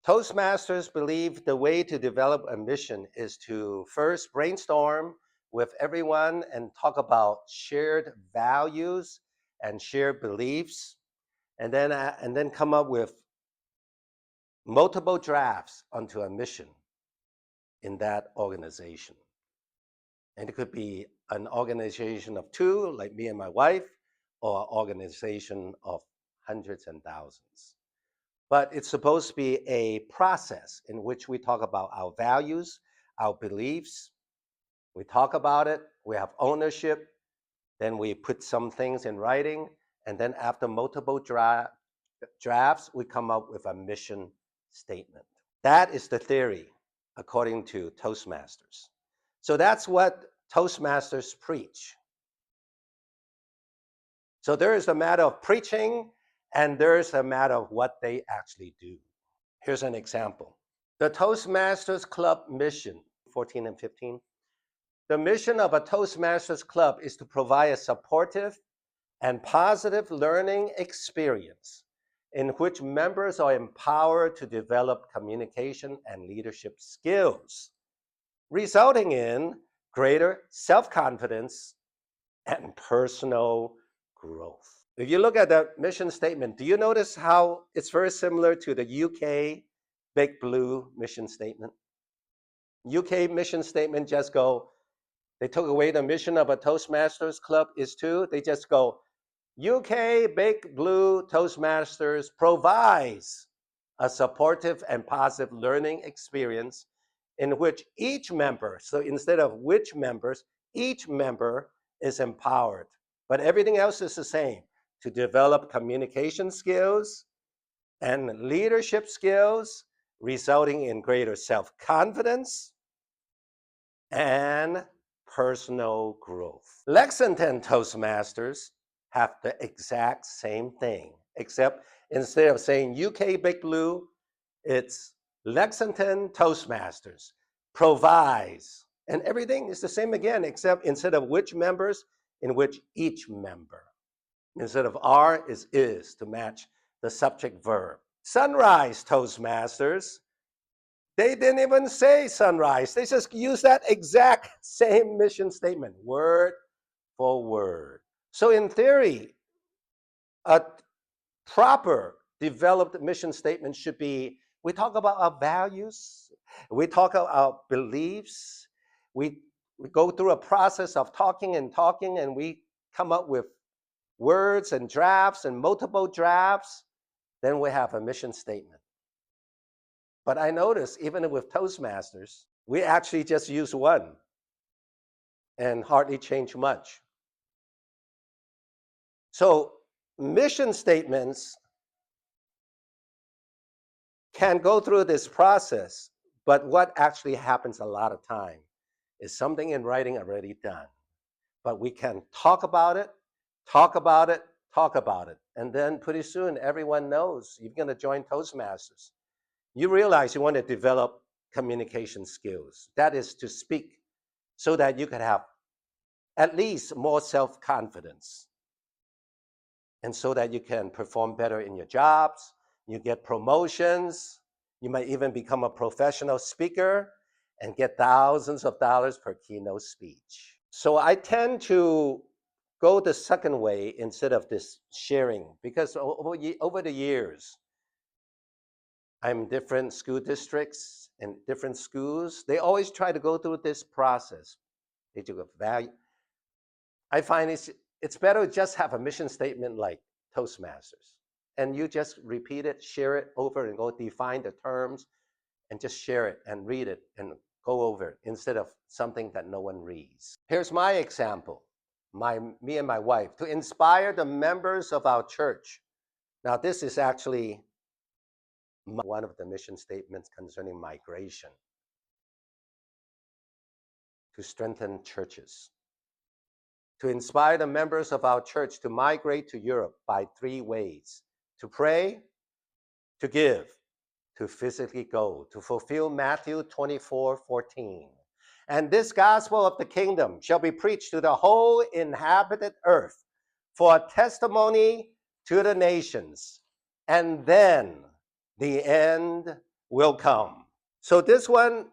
Toastmasters believe the way to develop a mission is to first brainstorm with everyone and talk about shared values and shared beliefs, and then come up with multiple drafts onto a mission in that organization. And it could be an organization of two, like me and my wife, or an organization of hundreds and thousands. But it's supposed to be a process in which we talk about our values, our beliefs. We talk about it, we have ownership, then we put some things in writing, and then after multiple drafts, we come up with a mission statement. That is the theory, according to Toastmasters. So that's what Toastmasters preach. So there is a matter of preaching, and there's a matter of what they actually do. Here's an example. The Toastmasters Club mission, 14 and 15. The mission of a Toastmasters Club is to provide a supportive and positive learning experience in which members are empowered to develop communication and leadership skills, resulting in greater self-confidence and personal growth. If you look at the mission statement, do you notice how it's very similar to the UK Big Blue mission statement? UK mission statement just go, they took away the mission of a Toastmasters Club is to, they just go, UK Big Blue Toastmasters provides a supportive and positive learning experience in which each member, so instead of which members, each member is empowered. But everything else is the same, to develop communication skills and leadership skills, resulting in greater self-confidence and personal growth. Lexington Toastmasters have the exact same thing, except instead of saying UK Big Blue, it's Lexington Toastmasters provides, and everything is the same again, except instead of which members, in which each member. Instead of are is to match the subject verb. Sunrise Toastmasters, they didn't even say sunrise. They just use that exact same mission statement, word for word. So in theory, a proper developed mission statement should be, we talk about our values, we talk about our beliefs, we go through a process of talking, and we come up with words and drafts and multiple drafts, then we have a mission statement. But I notice even with Toastmasters, we actually just use one and hardly change much. So mission statements can go through this process, but what actually happens a lot of time is something in writing already done. But we can talk about it, talk about it, talk about it. And then pretty soon everyone knows you're going to join Toastmasters. You realize you want to develop communication skills. That is to speak so that you can have at least more self-confidence. And so that you can perform better in your jobs, you get promotions, you might even become a professional speaker and get thousands of dollars per keynote speech. So I tend to go the second way instead of this sharing, because over the years, I'm in different school districts and different schools. They always try to go through this process. They do a value. I find it's better to just have a mission statement like Toastmasters. And you just repeat it, share it over and go define the terms and just share it and read it and go over it instead of something that no one reads. Here's my example, me and my wife, to inspire the members of our church. Now this is actually one of the mission statements concerning migration, to strengthen churches. To inspire the members of our church to migrate to Europe by 3 ways: to pray, to give, to physically go, to fulfill Matthew 24:14. And this gospel of the kingdom shall be preached to the whole inhabited earth for a testimony to the nations, and then the end will come. So this one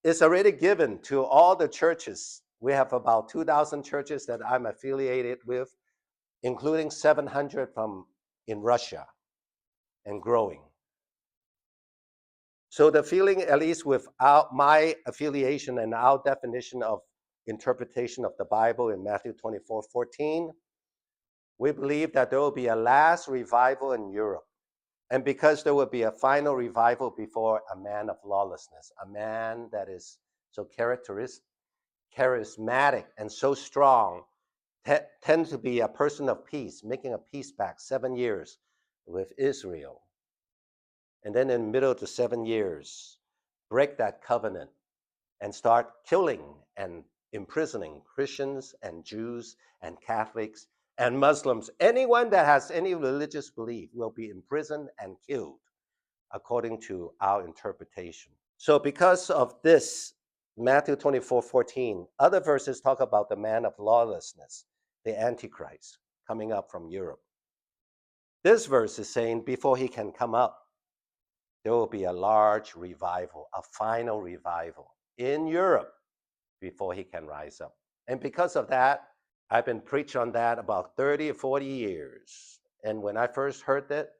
is already given to all the churches. We have about 2,000 churches that I'm affiliated with, including 700 from in Russia and growing. So the feeling, at least with my affiliation and our definition of interpretation of the Bible in Matthew 24:14, we believe that there will be a last revival in Europe. And because there will be a final revival before a man of lawlessness, a man that is so charismatic and so strong, tends to be a person of peace, making a peace pact 7 years with Israel. And then in the middle of the 7 years, break that covenant and start killing and imprisoning Christians and Jews and Catholics and Muslims. Anyone that has any religious belief will be imprisoned and killed, according to our interpretation. So because of this, Matthew 24:14, other verses talk about the man of lawlessness, the Antichrist, coming up from Europe. This verse is saying before he can come up, there will be a large revival, a final revival in Europe before he can rise up. And because of that, I've been preaching on that about 30 or 40 years. And when I first heard that,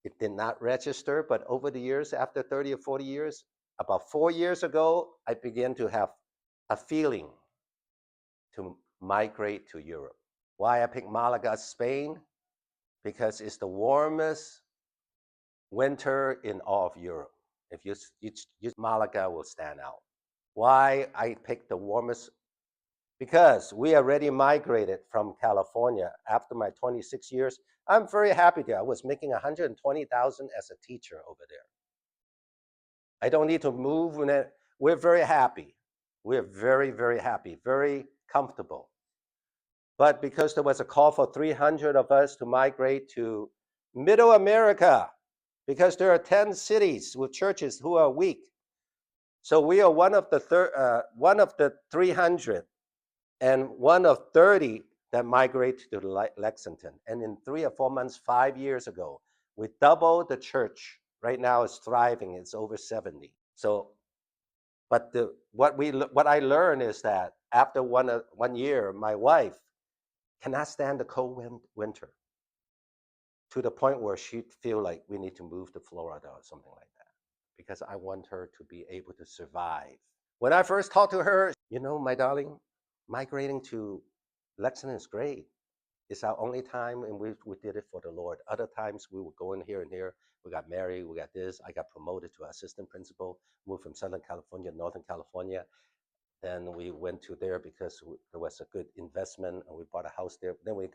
it did not register. But over the years, after 30 or 40 years, about 4 years ago, I began to have a feeling to migrate to Europe. Why I picked Malaga, Spain? Because it's the warmest winter in all of Europe. If you Malaga will stand out. Why I picked the warmest? Because we already migrated from California after my 26 years. I'm very happy there. I was making $120,000 as a teacher over there. I don't need to move. We're very happy. We're very, very happy, very comfortable. But because there was a call for 300 of us to migrate to Middle America, because there are 10 cities with churches who are weak. So we are one of the 300 and one of 30 that migrate to Lexington. And in 3 or 4 months, 5 years ago, we doubled the church. Right now it's thriving, it's over 70. So, but what I learned is that after 1 year, my wife cannot stand the cold winter, to the point where she'd feel like we need to move to Florida or something like that, because I want her to be able to survive. When I first talked to her, my darling, migrating to Lexington is great. It's our only time, and we did it for the Lord. Other times we would go in here and here. We got married, we got this. I got promoted to assistant principal, moved from Southern California, Northern California. Then we went to there because there was a good investment, and we bought a house there. Then we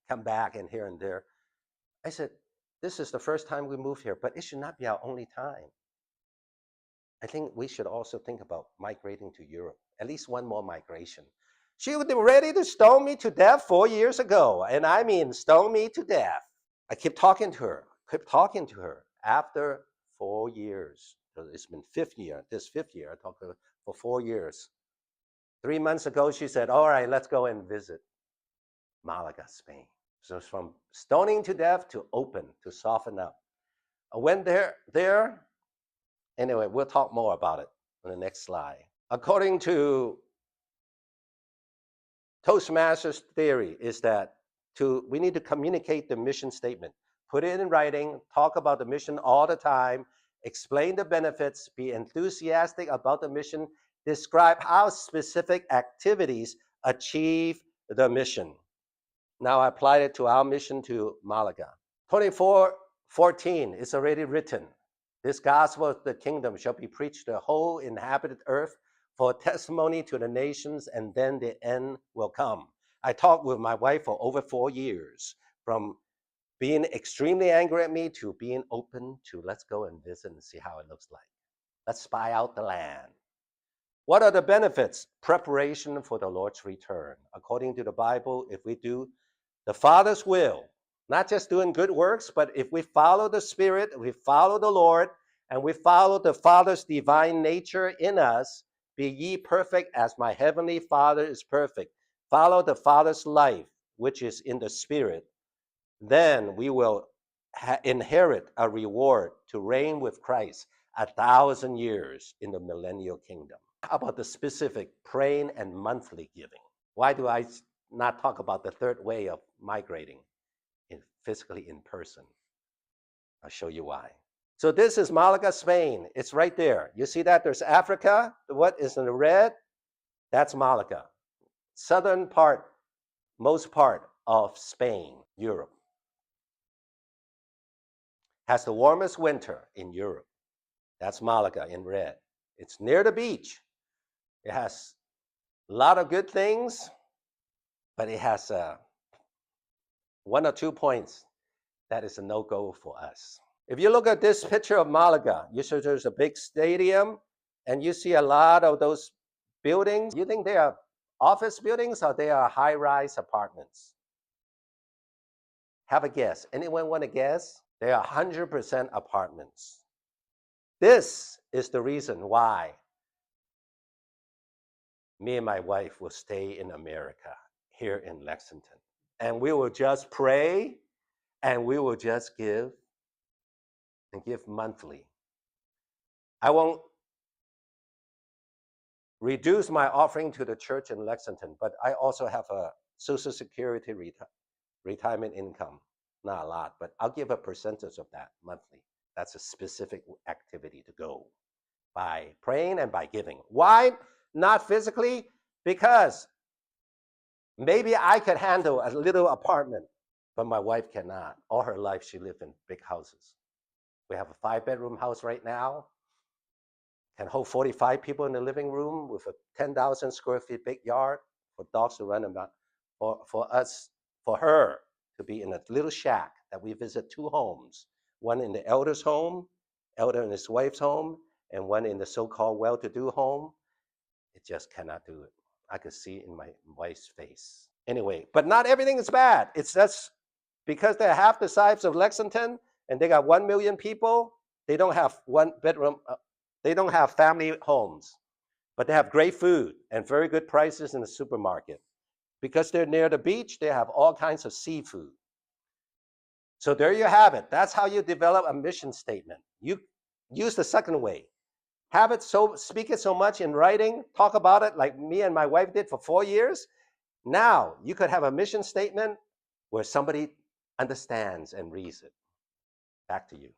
come back and here and there. I said, this is the first time we moved here, but it should not be our only time. I think we should also think about migrating to Europe, at least one more migration. She was ready to stone me to death 4 years ago, and I mean stone me to death. I kept talking to her. After 4 years, it's been this fifth year, I talked to her for 4 years. 3 months ago, she said, all right, let's go and visit Malaga, Spain. So it's from stoning to death to open, to soften up. I went there. Anyway, we'll talk more about it on the next slide. According to Toastmasters theory is that we need to communicate the mission statement, put it in writing, talk about the mission all the time, explain the benefits, be enthusiastic about the mission, describe how specific activities achieve the mission. Now I applied it to our mission to Malaga. 24:14 is already written. This gospel of the kingdom shall be preached to the whole inhabited earth for testimony to the nations, and then the end will come. I talked with my wife for over 4 years, from being extremely angry at me to being open to let's go and visit and see how it looks like. Let's spy out the land. What are the benefits? Preparation for the Lord's return. According to the Bible, if we do the Father's will, not just doing good works, but if we follow the Spirit, we follow the Lord, and we follow the Father's divine nature in us, be ye perfect as my heavenly Father is perfect. Follow the Father's life, which is in the Spirit. Then we will inherit a reward to reign with Christ 1,000 years in the millennial kingdom. How about the specific praying and monthly giving? Why do I not talk about the third way of migrating physically in person? I'll show you why. So this is Malaga, Spain. It's right there. You see that? There's Africa. What is in the red? That's Malaga. Southern part, most part of Spain, Europe. Has the warmest winter in Europe. That's Malaga in red. It's near the beach. It has a lot of good things, but it has one or 2 points that is a no-go for us. If you look at this picture of Malaga, you see there's a big stadium, and you see a lot of those buildings. You think they are office buildings or they are high-rise apartments? Have a guess. Anyone want to guess? They are 100% apartments. This is the reason why me and my wife will stay in America, here in Lexington. And we will just pray, and we will just give, and give monthly. I won't reduce my offering to the church in Lexington, but I also have a Social Security retirement income. Not a lot, but I'll give a percentage of that monthly. That's a specific activity to go by praying and by giving. Why not physically? Because maybe I could handle a little apartment, but my wife cannot. All her life, she lived in big houses. We have a 5-bedroom house right now. Can hold 45 people in the living room with a 10,000 square feet big yard for dogs to run about. For her to be in a little shack that we visit 2 homes, one in the elder's home, elder and his wife's home, and one in the so-called well-to-do home. It just cannot do it. I could see it in my wife's face. Anyway, but not everything is bad. It's just because they're half the size of Lexington and they got 1 million people, they don't have 1 bedroom, they don't have family homes, but they have great food and very good prices in the supermarket. Because they're near the beach, they have all kinds of seafood. So there you have it. That's how you develop a mission statement. You use the second way. Have it speak it so much in writing, talk about it like me and my wife did for 4 years. Now you could have a mission statement where somebody understands and reads it. Back to you.